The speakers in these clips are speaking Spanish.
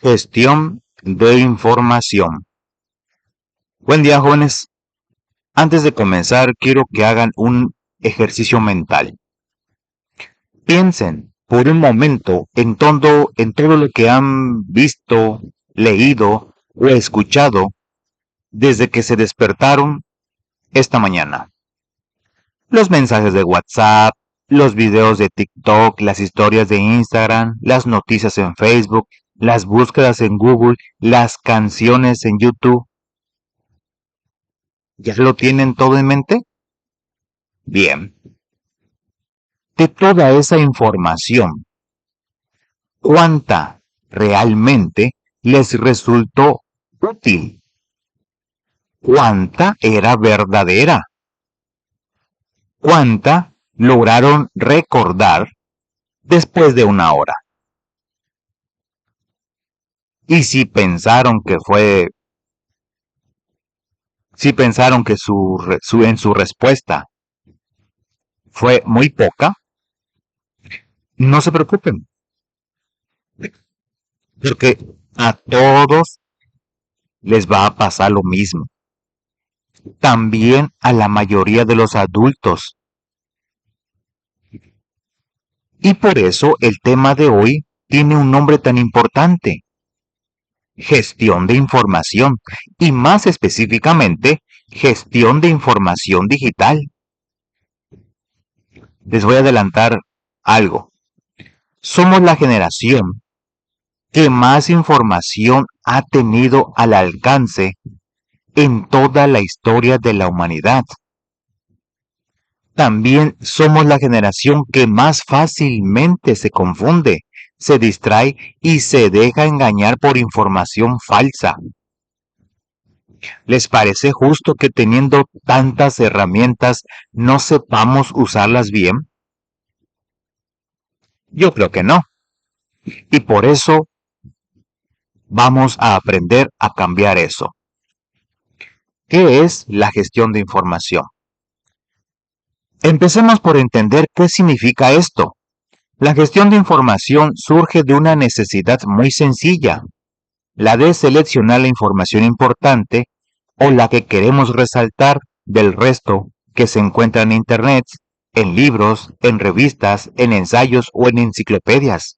Gestión de información. Buen día, jóvenes. Antes de comenzar, quiero que hagan un ejercicio mental. Piensen por un momento en todo lo que han visto, leído o escuchado desde que se despertaron esta mañana. Los mensajes de WhatsApp, los videos de TikTok, las historias de Instagram, las noticias en Facebook, las búsquedas en Google, las canciones en YouTube. ¿Ya lo tienen todo en mente? Bien. De toda esa información, ¿cuánta realmente les resultó útil? ¿Cuánta era verdadera? ¿Cuánta lograron recordar después de una hora? Y si pensaron que en su respuesta fue muy poca, no se preocupen, porque a todos les va a pasar lo mismo. También a la mayoría de los adultos. Y por eso el tema de hoy tiene un nombre tan importante: gestión de información, y más específicamente, gestión de información digital. Les voy a adelantar algo. Somos la generación que más información ha tenido al alcance en toda la historia de la humanidad. También somos la generación que más fácilmente se confunde, se distrae y se deja engañar por información falsa. ¿Les parece justo que teniendo tantas herramientas no sepamos usarlas bien? Yo creo que no. Y por eso vamos a aprender a cambiar eso. ¿Qué es la gestión de información? Empecemos por entender qué significa esto. La gestión de información surge de una necesidad muy sencilla, la de seleccionar la información importante o la que queremos resaltar del resto que se encuentra en Internet, en libros, en revistas, en ensayos o en enciclopedias.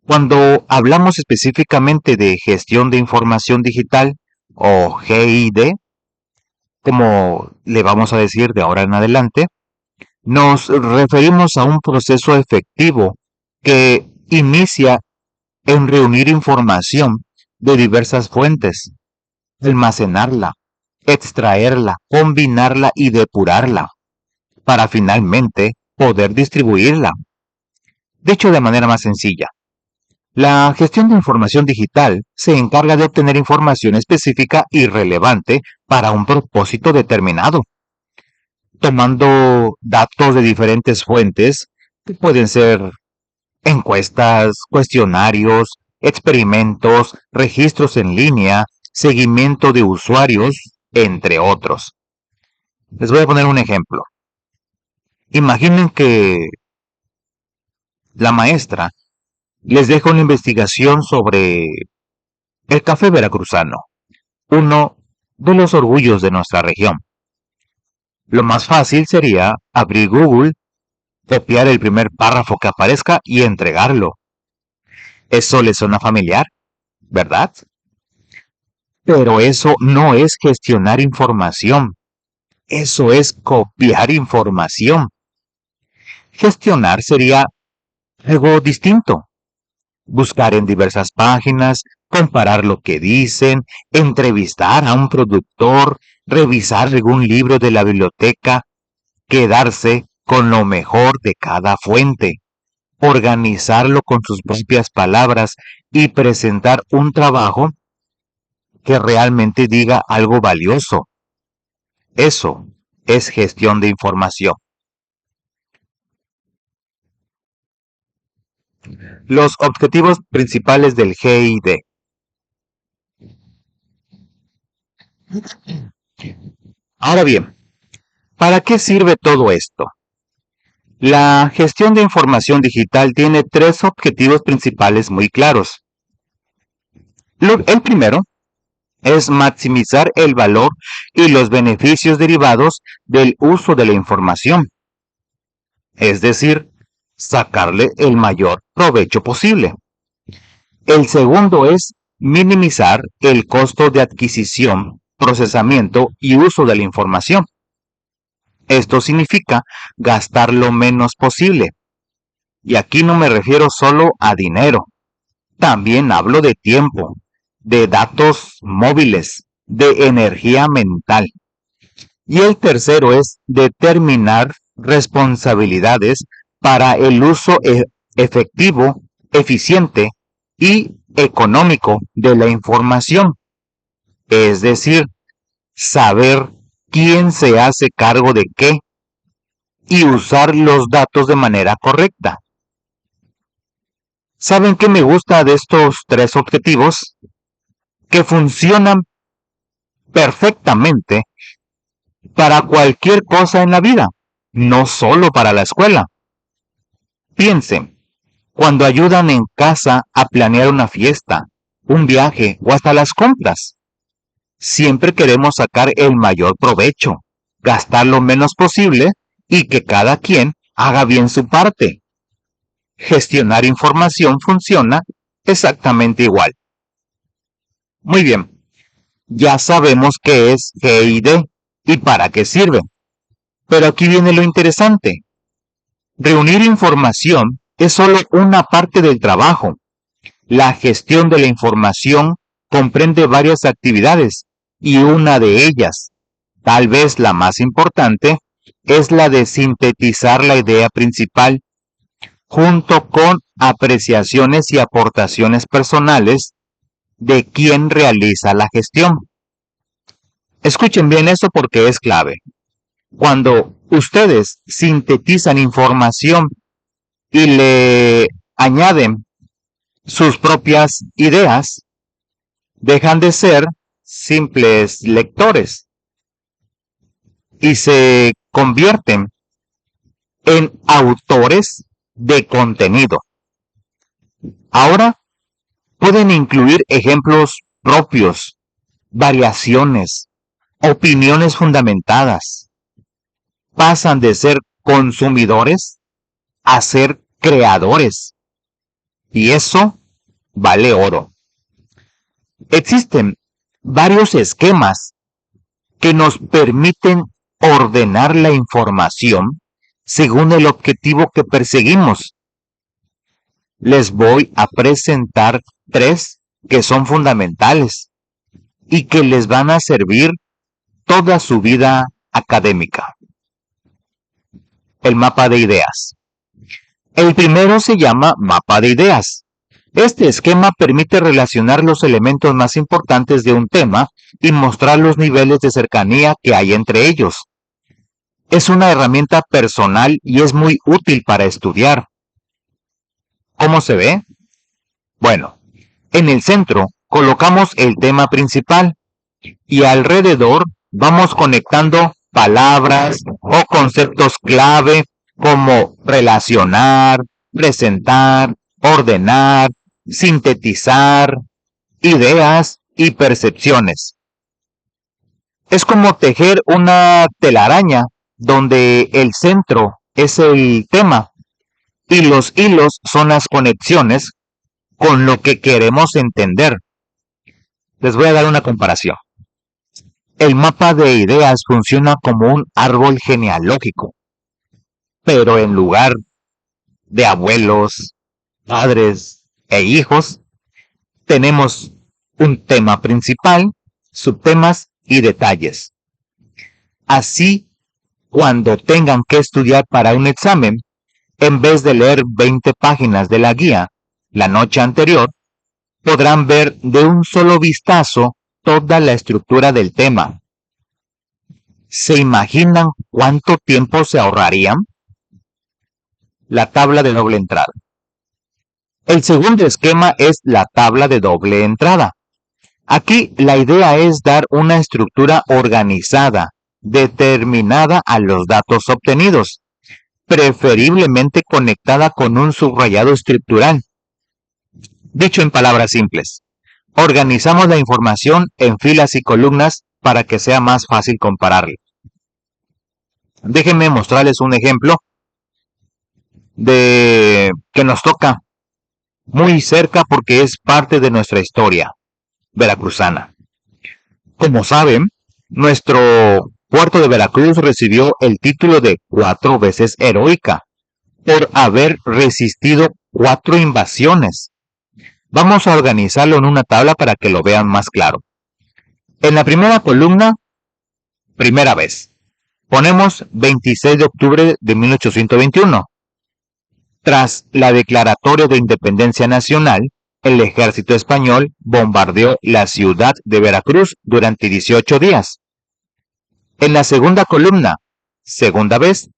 Cuando hablamos específicamente de gestión de información digital o GID, como le vamos a decir de ahora en adelante, nos referimos a un proceso efectivo que inicia en reunir información de diversas fuentes, almacenarla, extraerla, combinarla y depurarla, para finalmente poder distribuirla. Dicho de manera más sencilla, la gestión de información digital se encarga de obtener información específica y relevante para un propósito determinado, tomando datos de diferentes fuentes, que pueden ser encuestas, cuestionarios, experimentos, registros en línea, seguimiento de usuarios, entre otros. Les voy a poner un ejemplo. Imaginen que la maestra les deja una investigación sobre el café veracruzano, uno de los orgullos de nuestra región. Lo más fácil sería abrir Google, copiar el primer párrafo que aparezca y entregarlo. Eso les suena familiar, ¿verdad? Pero eso no es gestionar información. Eso es copiar información. Gestionar sería algo distinto. Buscar en diversas páginas, comparar lo que dicen, entrevistar a un productor, revisar algún libro de la biblioteca, quedarse con lo mejor de cada fuente, organizarlo con sus propias palabras y presentar un trabajo que realmente diga algo valioso. Eso es gestión de información. Los objetivos principales del GID. Ahora bien, ¿para qué sirve todo esto? La gestión de información digital tiene tres objetivos principales muy claros. El primero es maximizar el valor y los beneficios derivados del uso de la información, es decir, sacarle el mayor provecho posible. El segundo es minimizar el costo de adquisición, procesamiento y uso de la información. Esto significa gastar lo menos posible. Y aquí no me refiero solo a dinero. También hablo de tiempo, de datos móviles, de energía mental. Y el tercero es determinar responsabilidades para el uso efectivo, eficiente y económico de la información. Es decir, saber quién se hace cargo de qué y usar los datos de manera correcta. ¿Saben qué me gusta de estos tres objetivos? Que funcionan perfectamente para cualquier cosa en la vida, no solo para la escuela. Piensen, cuando ayudan en casa a planear una fiesta, un viaje o hasta las compras. Siempre queremos sacar el mayor provecho, gastar lo menos posible y que cada quien haga bien su parte. Gestionar información funciona exactamente igual. Muy bien, ya sabemos qué es GID y para qué sirve. Pero aquí viene lo interesante. Reunir información es solo una parte del trabajo. La gestión de la información comprende varias actividades y una de ellas, tal vez la más importante, es la de sintetizar la idea principal junto con apreciaciones y aportaciones personales de quien realiza la gestión. Escuchen bien eso porque es clave. Cuando ustedes sintetizan información y le añaden sus propias ideas, dejan de ser simples lectores y se convierten en autores de contenido. Ahora pueden incluir ejemplos propios, variaciones, opiniones fundamentadas. Pasan de ser consumidores a ser creadores. Y eso vale oro. Existen varios esquemas que nos permiten ordenar la información según el objetivo que perseguimos. Les voy a presentar tres que son fundamentales y que les van a servir toda su vida académica. El mapa de ideas. El primero se llama mapa de ideas. Este esquema permite relacionar los elementos más importantes de un tema y mostrar los niveles de cercanía que hay entre ellos. Es una herramienta personal y es muy útil para estudiar. ¿Cómo se ve? Bueno, en el centro colocamos el tema principal y alrededor vamos conectando palabras o conceptos clave como relacionar, presentar, ordenar, sintetizar, ideas y percepciones. Es como tejer una telaraña donde el centro es el tema y los hilos son las conexiones con lo que queremos entender. Les voy a dar una comparación. El mapa de ideas funciona como un árbol genealógico, pero en lugar de abuelos, padres e hijos, tenemos un tema principal, subtemas y detalles. Así, cuando tengan que estudiar para un examen, en vez de leer 20 páginas de la guía la noche anterior, podrán ver de un solo vistazo toda la estructura del tema. ¿Se imaginan cuánto tiempo se ahorrarían? La tabla de doble entrada. El segundo esquema es la tabla de doble entrada. Aquí la idea es dar una estructura organizada, determinada a los datos obtenidos, preferiblemente conectada con un subrayado estructural. Dicho en palabras simples, Organizamos la información en filas y columnas para que sea más fácil compararla. Déjenme mostrarles un ejemplo de que nos toca muy cerca porque es parte de nuestra historia veracruzana. Como saben, nuestro puerto de Veracruz recibió el título de 4 veces heroica por haber resistido 4 invasiones. Vamos a organizarlo en una tabla para que lo vean más claro. En la primera columna, primera vez, ponemos 26 de octubre de 1821. Tras la declaratoria de independencia nacional, el ejército español bombardeó la ciudad de Veracruz durante 18 días. En la segunda columna, segunda vez,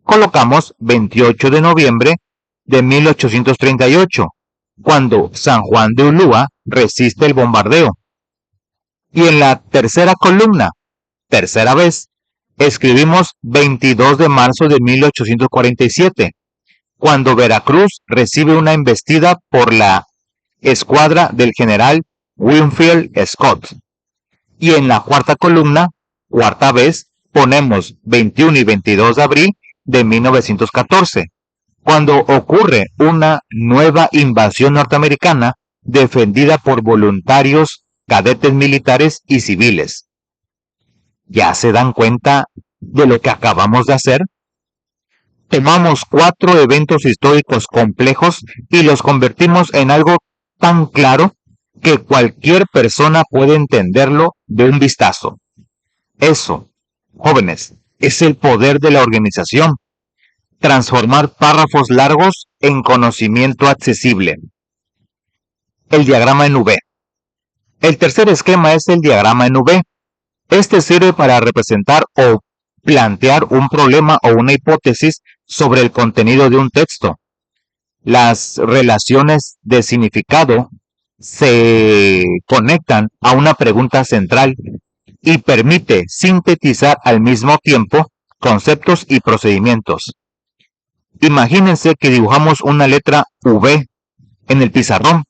colocamos 28 de noviembre de 1838, cuando San Juan de Ulúa resiste el bombardeo. Y en la tercera columna, tercera vez, escribimos 22 de marzo de 1847, cuando Veracruz recibe una embestida por la escuadra del general Winfield Scott. Y en la cuarta columna, cuarta vez, ponemos 21 y 22 de abril de 1914, cuando ocurre una nueva invasión norteamericana defendida por voluntarios, cadetes militares y civiles. ¿Ya se dan cuenta de lo que acabamos de hacer? Tomamos 4 eventos históricos complejos y los convertimos en algo tan claro que cualquier persona puede entenderlo de un vistazo. Eso, jóvenes, es el poder de la organización. Transformar párrafos largos en conocimiento accesible. El diagrama en V. El tercer esquema es el diagrama en V. Este sirve para representar o plantear un problema o una hipótesis sobre el contenido de un texto. Las relaciones de significado se conectan a una pregunta central y permite sintetizar al mismo tiempo conceptos y procedimientos. Imagínense que dibujamos una letra V en el pizarrón.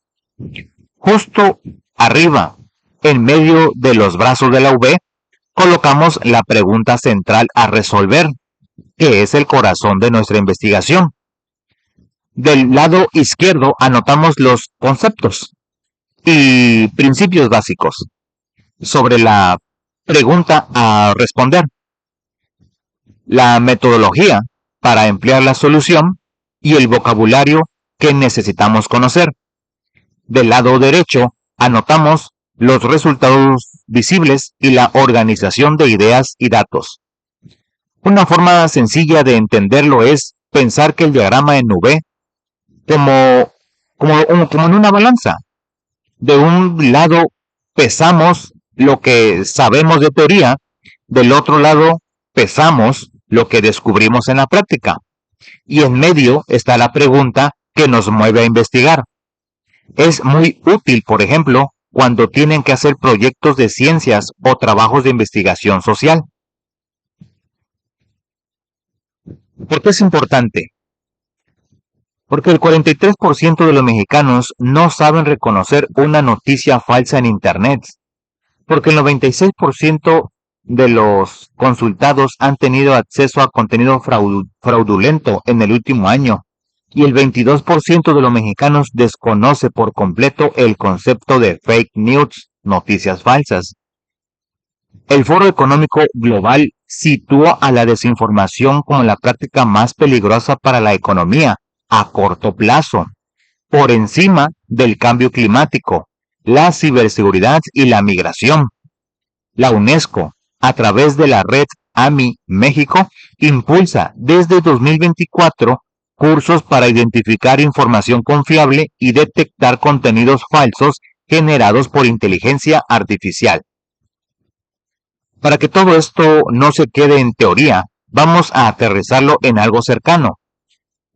Justo arriba, en medio de los brazos de la V, colocamos la pregunta central a resolver, que es el corazón de nuestra investigación. Del lado izquierdo anotamos los conceptos y principios básicos sobre la pregunta a responder, la metodología para emplear la solución y el vocabulario que necesitamos conocer. Del lado derecho anotamos los resultados visibles y la organización de ideas y datos. Una forma sencilla de entenderlo es pensar que el diagrama en V como en una balanza. De un lado pesamos lo que sabemos de teoría, del otro lado pesamos lo que descubrimos en la práctica. Y en medio está la pregunta que nos mueve a investigar. Es muy útil, por ejemplo, cuando tienen que hacer proyectos de ciencias o trabajos de investigación social. ¿Por qué es importante? Porque el 43% de los mexicanos no saben reconocer una noticia falsa en Internet. Porque el 96% de los consultados han tenido acceso a contenido fraudulento en el último año. Y el 22% de los mexicanos desconoce por completo el concepto de fake news, noticias falsas. El Foro Económico Global sitúa a la desinformación como la práctica más peligrosa para la economía a corto plazo, por encima del cambio climático, la ciberseguridad y la migración. La UNESCO, a través de la red AMI México, impulsa desde 2024 cursos para identificar información confiable y detectar contenidos falsos generados por inteligencia artificial. Para que todo esto no se quede en teoría, vamos a aterrizarlo en algo cercano.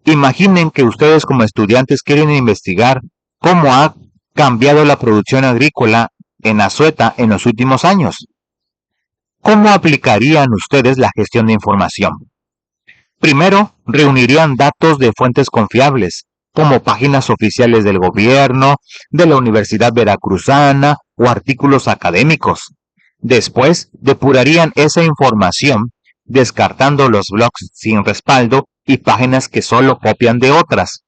Imaginen que ustedes como estudiantes quieren investigar cómo ha cambiado la producción agrícola en Azueta en los últimos años. ¿Cómo aplicarían ustedes la gestión de información? Primero, reunirían datos de fuentes confiables, como páginas oficiales del gobierno, de la Universidad Veracruzana o artículos académicos. Después, depurarían esa información, descartando los blogs sin respaldo y páginas que solo copian de otras.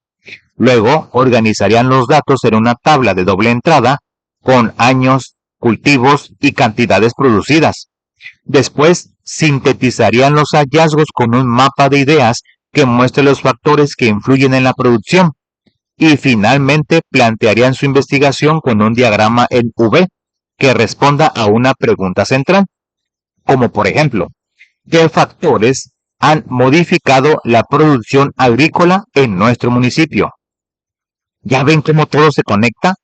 Luego, organizarían los datos en una tabla de doble entrada con años, cultivos y cantidades producidas. Después, sintetizarían los hallazgos con un mapa de ideas que muestre los factores que influyen en la producción. Y finalmente, plantearían su investigación con un diagrama en V que responda a una pregunta central, como por ejemplo, ¿qué factores han modificado la producción agrícola en nuestro municipio? ¿Ya ven cómo todo se conecta?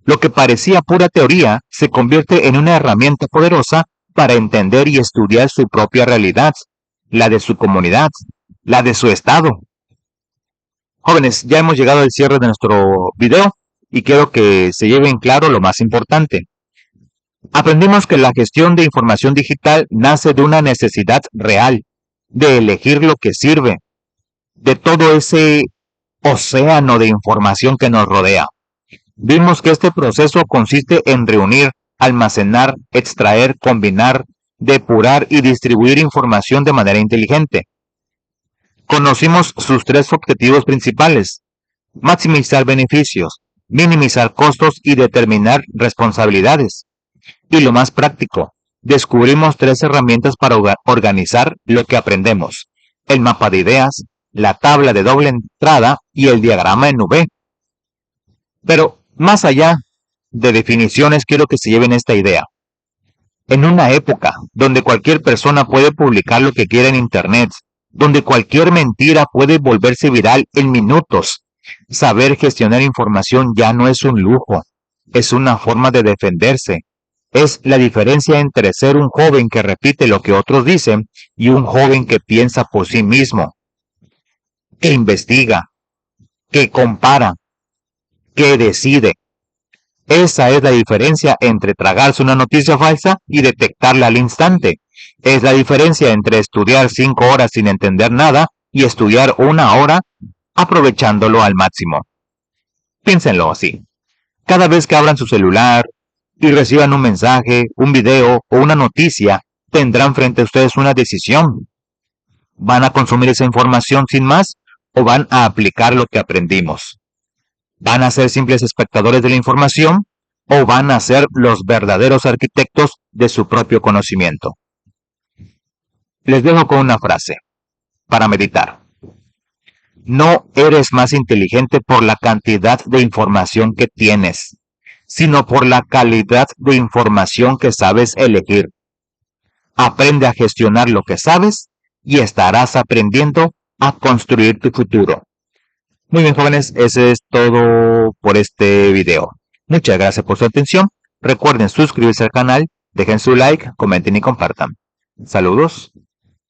Lo que parecía pura teoría se convierte en una herramienta poderosa para entender y estudiar su propia realidad, la de su comunidad, la de su estado. Jóvenes, ya hemos llegado al cierre de nuestro video y quiero que se lleven claro lo más importante. Aprendimos que la gestión de información digital nace de una necesidad real, de elegir lo que sirve, de todo ese océano de información que nos rodea. Vimos que este proceso consiste en reunir, almacenar, extraer, combinar, depurar y distribuir información de manera inteligente. Conocimos sus tres objetivos principales: maximizar beneficios, minimizar costos y determinar responsabilidades. Y lo más práctico, descubrimos tres herramientas para organizar lo que aprendemos: el mapa de ideas, la tabla de doble entrada y el diagrama en V. Pero más allá de definiciones, quiero que se lleven esta idea. En una época donde cualquier persona puede publicar lo que quiera en Internet, donde cualquier mentira puede volverse viral en minutos, saber gestionar información ya no es un lujo, es una forma de defenderse. Es la diferencia entre ser un joven que repite lo que otros dicen y un joven que piensa por sí mismo, que investiga, que compara, que decide. Esa es la diferencia entre tragarse una noticia falsa y detectarla al instante. Es la diferencia entre estudiar 5 horas sin entender nada y estudiar 1 hora aprovechándolo al máximo. Piénsenlo así. Cada vez que abran su celular y reciban un mensaje, un video o una noticia, tendrán frente a ustedes una decisión. ¿Van a consumir esa información sin más o van a aplicar lo que aprendimos? ¿Van a ser simples espectadores de la información o van a ser los verdaderos arquitectos de su propio conocimiento? Les dejo con una frase para meditar. No eres más inteligente por la cantidad de información que tienes, sino por la calidad de información que sabes elegir. Aprende a gestionar lo que sabes y estarás aprendiendo a construir tu futuro. Muy bien, jóvenes, ese es todo por este video. Muchas gracias por su atención. Recuerden suscribirse al canal, dejen su like, comenten y compartan. Saludos.